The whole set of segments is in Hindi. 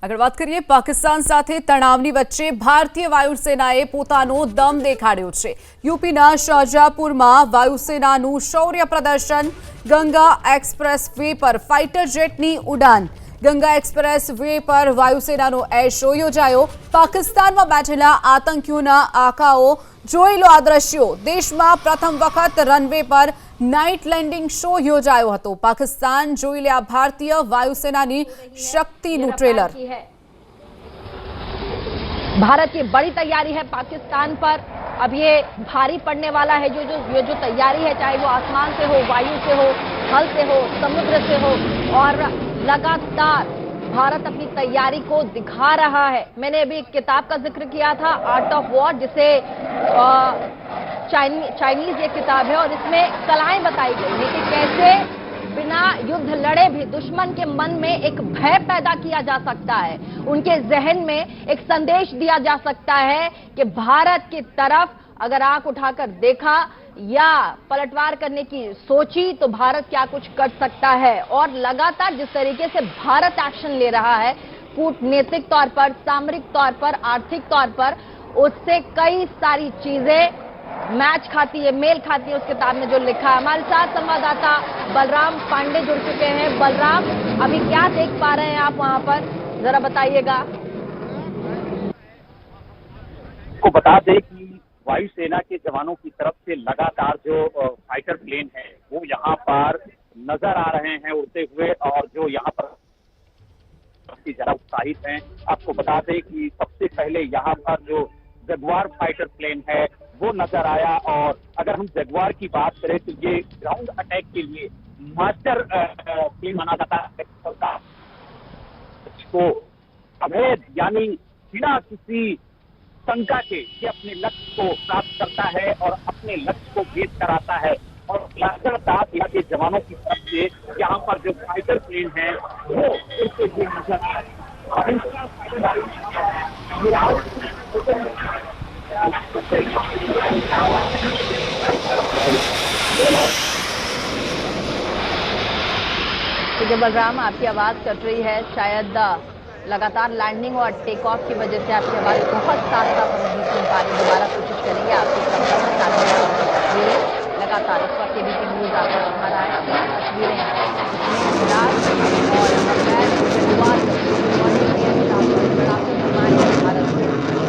આગળ વાત કરીએ પાકિસ્તાન સાથે તણાવની વચ્ચે ભારતીય વાયુસેનાએ પોતાનો દમ દેખાડ્યો છે। યુપીના શાહજહાંપુરમાં વાયુસેનાનું શૌર્ય પ્રદર્શન। ગંગા એક્સપ્રેસ વે પર ફાઇટર જેટની ઉડાન। ગંગા એક્સપ્રેસ વે પર વાયુસેનાનો એર શો યોજાયો। પાકિસ્તાનમાં બેઠેલા આતંકીઓના આંકાઓ જોઈ લો આ દ્રશ્યો। દેશમાં પ્રથમ વખત રનવે પર નાઇટ લેન્ડિંગ शो યોજાયો હતો। પાકિસ્તાન જોઈ લે આ ભારતીય વાયુસેનાની શક્તિનું ટ્રેલર। भारत की बड़ी तैयारी है पाकिस्तान पर। अब ये भारी पड़ने वाला है जो तैयारी है, चाहे वो आसमान से हो, वायु से हो, थल से हो, समुद्र से हो, और लगातार भारत अपनी तैयारी को दिखा रहा है। मैंने अभी एक किताब का जिक्र किया था, आर्ट ऑफ वॉर, जिसे चाइनीज ये किताब है, और इसमें कलाएं बताई गई है कि कैसे बिना युद्ध लड़े भी दुश्मन के मन में एक भय पैदा किया जा सकता है, उनके जहन में एक संदेश दिया जा सकता है कि भारत की तरफ अगर आंख उठाकर देखा या पलटवार करने की सोची तो भारत क्या कुछ कर सकता है। और लगातार जिस तरीके से भारत एक्शन ले रहा है, कूटनीतिक तौर पर, सामरिक तौर पर, आर्थिक तौर पर, उससे कई सारी चीजें मैच खाती है, मेल खाती है उस किताब में जो लिखा है। हमारे साथ संवाददाता बलराम पांडे जुड़ चुके हैं। बलराम, अभी क्या देख पा रहे हैं आप वहां पर, जरा बताइएगा। को बता दें कि वायुसेना के जवानों की तरफ से लगातार जो फाइटर प्लेन है वो यहाँ पर नजर आ रहे हैं उड़ते हुए, और जो यहाँ पर ज्यादा उत्साहित हैं। आपको बता दें कि सबसे पहले यहाँ पर जो जगुआर फाइटर प्लेन है वो नजर आया, और अगर हम जगुआर की बात करें तो ये ग्राउंड अटैक के लिए मास्टर प्लेन माना जाता है, को अवैध यानी बिना किसी शंका के ये अपने लक्ष्य को प्राप्त करता है और अपने लक्ष्य को भेद कराता है। और लगातार यहाँ के जवानों की तरफ से यहाँ पर जो फाइटर प्लेन है वो उड़ते हुए नजर आ रहे हैं। ठीक है बलराम, आपकी आवाज कट रही है, शायद लगातार लैंडिंग और टेक ऑफ की वजह से आपकी आवाज बहुत साफ साफ हम नहीं सुन पा रहे। दोबारा कोशिश करेंगे आपकी तस्वीरें लगातार इस वक्त एबीपी न्यूज आपको दिखा रहा है। तस्वीरें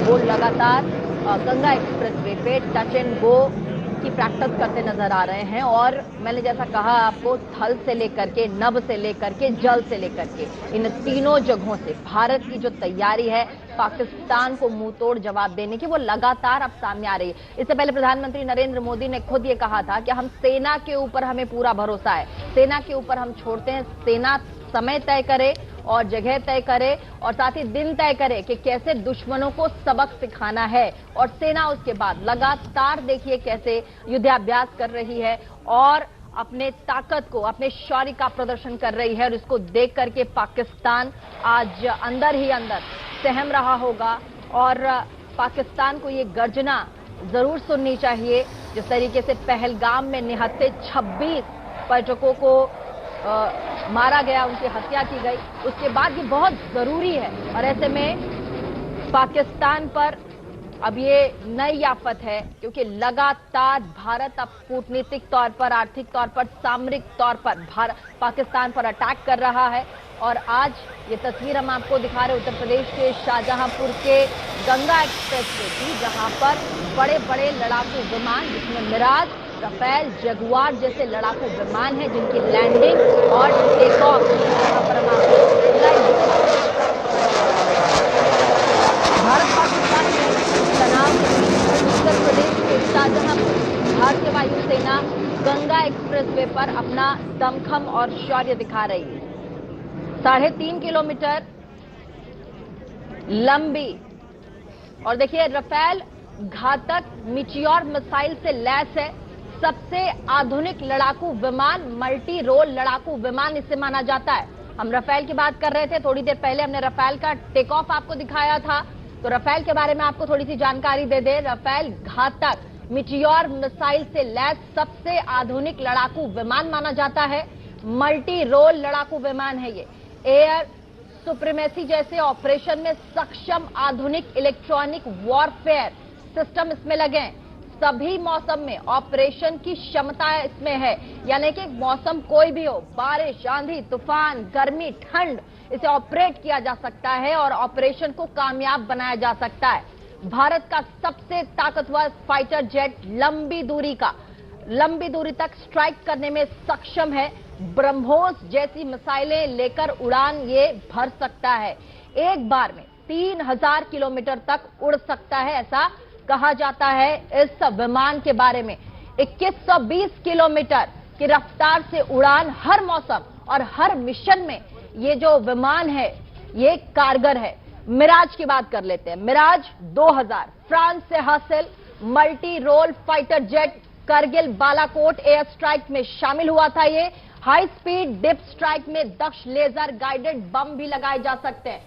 वो लगातार गंगा एक्सप्रेस वे पे टच एंड गो की प्रैक्टिस करते नजर आ रहे हैं। और मैंने जैसा कहा आपको, थल से लेकर के, नभ से लेकर के, जल से लेकर के, इन तीनों जगहों से भारत की जो तैयारी है पाकिस्तान को मुंह तोड़ जवाब देने की, वो लगातार अब सामने आ रही है। इससे पहले प्रधानमंत्री नरेंद्र मोदी ने खुद ये कहा था कि हम सेना के ऊपर हमें पूरा भरोसा है, सेना के ऊपर हम छोड़ते हैं, सेना समय तय करे और जगह तय करे और साथ ही दिन तय करे कि कैसे दुश्मनों को सबक सिखाना है। और सेना उसके बाद लगातार देखिए कैसे युद्धाभ्यास कर रही है और अपने ताकत को, अपने शौर्य का प्रदर्शन कर रही है। और इसको देख करके पाकिस्तान आज अंदर ही अंदर सहम रहा होगा, और पाकिस्तान को ये गर्जना जरूर सुननी चाहिए। जिस तरीके से पहलगाम में निहत्थे 26 पर्यटकों को मारा गया, उनकी हत्या की गई, उसके बाद ये बहुत जरूरी है। और ऐसे में पाकिस्तान पर अब ये नई आफत है, क्योंकि लगातार भारत अब कूटनीतिक तौर पर, आर्थिक तौर पर, सामरिक तौर पर पाकिस्तान पर अटैक कर रहा है। और आज ये तस्वीर हम आपको दिखा रहे उत्तर प्रदेश के शाहजहांपुर के गंगा एक्सप्रेस वे की, जहां पर बड़े बड़े लड़ाकू विमान, जिसमें मिराज, रफेल, जगुआर जैसे लड़ाकू विमान हैं, जिनकी लैंडिंग और टेक ऑफ यहाँ पर हम आपको भारत पाकिस्तान में तनाव के बीच उत्तर प्रदेश के शाहजहांपुर भारतीय वायुसेना गंगा एक्सप्रेस वे पर अपना दमखम और शौर्य दिखा रही है। 3.5 किलोमीटर लंबी, और देखिए रफेल घातक मिचियोर मिसाइल से लैस है, सबसे आधुनिक लड़ाकू विमान, मल्टी रोल लड़ाकू विमान इसे माना जाता है। हम रफेल की बात कर रहे थे, थोड़ी देर पहले हमने रफेल का टेक ऑफ आपको दिखाया था, तो रफेल के बारे में आपको थोड़ी सी जानकारी दे दे। रफेल घातक मिचियोर मिसाइल से लैस सबसे आधुनिक लड़ाकू विमान माना जाता है, मल्टी रोल लड़ाकू विमान है ये। एयर सुप्रीमेसी जैसे ऑपरेशन में सक्षम आधुनिक इलेक्ट्रॉनिक वॉरफेयर सिस्टम इसमें लगे हैं। सभी मौसम में ऑपरेशन की क्षमता इसमें है, यानी कि मौसम कोई भी हो, बारिश, आंधी, तूफान, गर्मी, ठंड, इसे ऑपरेट किया जा सकता है और ऑपरेशन को कामयाब बनाया जा सकता है। भारत का सबसे ताकतवर फाइटर जेट लंबी दूरी तक स्ट्राइक करने में सक्षम है। ब्रह्मोस जैसी मिसाइलें लेकर उड़ान ये भर सकता है। एक बार में 3000 किलोमीटर तक उड़ सकता है, ऐसा कहा जाता है इस विमान के बारे में। 2120 किलोमीटर की रफ्तार से उड़ान हर मौसम और हर मिशन में ये जो विमान है ये कारगर है। मिराज की बात कर लेते हैं। मिराज 2000 फ्रांस से हासिल multi role fighter jet Kargil Balakot air strike में शामिल हुआ था। ये हाई स्पीड डिप स्ट्राइक में दक्ष लेजर गाइडेड बम भी लगाए जा सकते हैं।